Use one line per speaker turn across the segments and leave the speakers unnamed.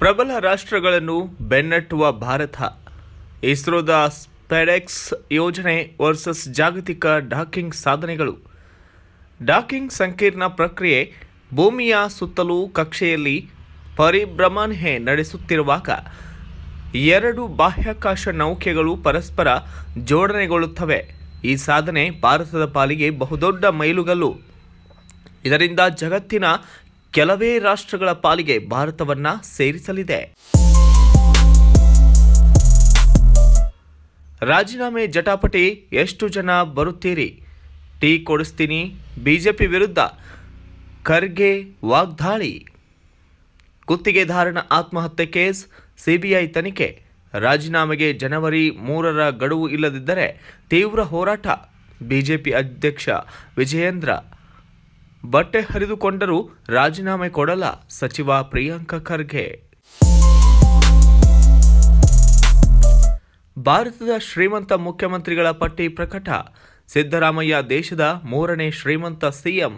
ಪ್ರಬಲ ರಾಷ್ಟ್ರಗಳನ್ನು ಬೆನ್ನಟ್ಟುವ ಭಾರತ. ಇಸ್ರೋದ ಸ್ಪೇಡೆಕ್ಸ್ ಯೋಜನೆ ವರ್ಸಸ್ ಜಾಗತಿಕ ಡಾಕಿಂಗ್ ಸಾಧನೆಗಳು. ಡಾಕಿಂಗ್ ಸಂಕೀರ್ಣ ಪ್ರಕ್ರಿಯೆ. ಭೂಮಿಯ ಸುತ್ತಲೂ ಕಕ್ಷೆಯಲ್ಲಿ ಪರಿಭ್ರಮಣೆ ನಡೆಸುತ್ತಿರುವಾಗ ಎರಡು ಬಾಹ್ಯಾಕಾಶ ನೌಕೆಗಳು ಪರಸ್ಪರ ಜೋಡಣೆಗೊಳ್ಳುತ್ತವೆ. ಈ ಸಾಧನೆ ಭಾರತದ ಪಾಲಿಗೆ ಬಹುದೊಡ್ಡ ಮೈಲುಗಲ್ಲು. ಇದರಿಂದ ಜಗತ್ತಿನ ಕೆಲವೇ ರಾಷ್ಟ್ರಗಳ ಪಾಲಿಗೆ ಭಾರತವನ್ನು ಸೇರಿಸಲಿದೆ. ರಾಜೀನಾಮೆ ಜಟಾಪಟಿ. ಎಷ್ಟು ಜನ ಬರುತ್ತೀರಿ? ಟೀ ಕೊಡಿಸ್ತೀನಿ. ಬಿಜೆಪಿ ವಿರುದ್ಧ ಖರ್ಗೆ ವಾಗ್ದಾಳಿ. ಗುತ್ತಿಗೆದಾರನ ಆತ್ಮಹತ್ಯೆ ಕೇಸ್ ಸಿಬಿಐ ತನಿಖೆ. ರಾಜೀನಾಮೆಗೆ ಜನವರಿ 3ರ ಗಡುವು ಇಲ್ಲದಿದ್ದರೆ ತೀವ್ರ ಹೋರಾಟ. ಬಿಜೆಪಿ ಅಧ್ಯಕ್ಷ ವಿಜಯೇಂದ್ರ. ಬಟ್ಟೆ ಹರಿದುಕೊಂಡರೂ ರಾಜೀನಾಮೆ ಕೊಡಲ್ಲ ಸಚಿವ ಪ್ರಿಯಾಂಕ ಖರ್ಗೆ. ಭಾರತದ ಶ್ರೀಮಂತ ಮುಖ್ಯಮಂತ್ರಿಗಳ ಪಟ್ಟಿ ಪ್ರಕಟ. ಸಿದ್ದರಾಮಯ್ಯ ದೇಶದ 3ನೇ ಶ್ರೀಮಂತ ಸಿಎಂ.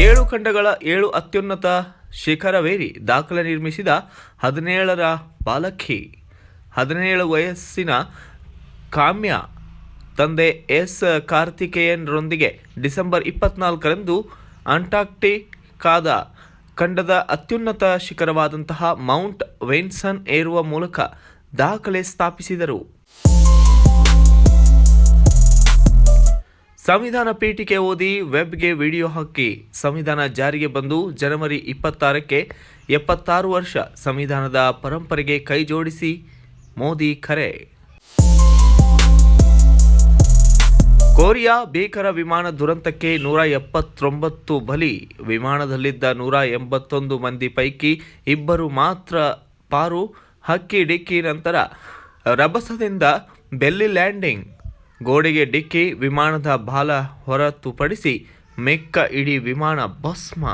7 ಖಂಡಗಳ 7 ಅತ್ಯುನ್ನತ ಶಿಖರವೇರಿ ದಾಖಲೆ ನಿರ್ಮಿಸಿದ 17ರ ಬಾಲಕಿ. 17 ವಯಸ್ಸಿನ ಕಾಮ್ಯ ತಂದೆ ಎಸ್ ಕಾರ್ತಿಕೇಯನ್ರೊಂದಿಗೆ ಡಿಸೆಂಬರ್ 24ರಂದು ಅಂಟಾರ್ಕ್ಟಿಕಾದ ಖಂಡದ ಅತ್ಯುನ್ನತ ಶಿಖರವಾದಂತಹ ಮೌಂಟ್ ವೆನ್ಸನ್ ಏರುವ ಮೂಲಕ ದಾಖಲೆ ಸ್ಥಾಪಿಸಿದರು. ಸಂವಿಧಾನ ಪೀಠಿಕೆ ಓದಿ ವೆಬ್ಗೆ ವಿಡಿಯೋ ಹಾಕಿ. ಸಂವಿಧಾನ ಜಾರಿಗೆ ಬಂದು ಜನವರಿ 26ಕ್ಕೆ 76 ವರ್ಷ. ಸಂವಿಧಾನದ ಪರಂಪರೆಗೆ ಕೈ ಜೋಡಿಸಿ ಮೋದಿ ಕರೆ. ಕೊರಿಯಾ ಭೀಕರ ವಿಮಾನ ದುರಂತಕ್ಕೆ 179 ಬಲಿ. ವಿಮಾನದಲ್ಲಿದ್ದ 181 ಮಂದಿ ಪೈಕಿ 2 ಮಾತ್ರ ಪಾರು. ಹಕ್ಕಿ ಡಿಕ್ಕಿ ನಂತರ ರಭಸದಿಂದ ಬೆಲ್ಲಿ ಲ್ಯಾಂಡಿಂಗ್. ಗೋಡೆಗೆ ಡಿಕ್ಕಿ. ವಿಮಾನದ ಬಾಲ ಹೊರತುಪಡಿಸಿ ಮಿಕ್ಕ ಇಡೀ ವಿಮಾನ ಭಸ್ಮ.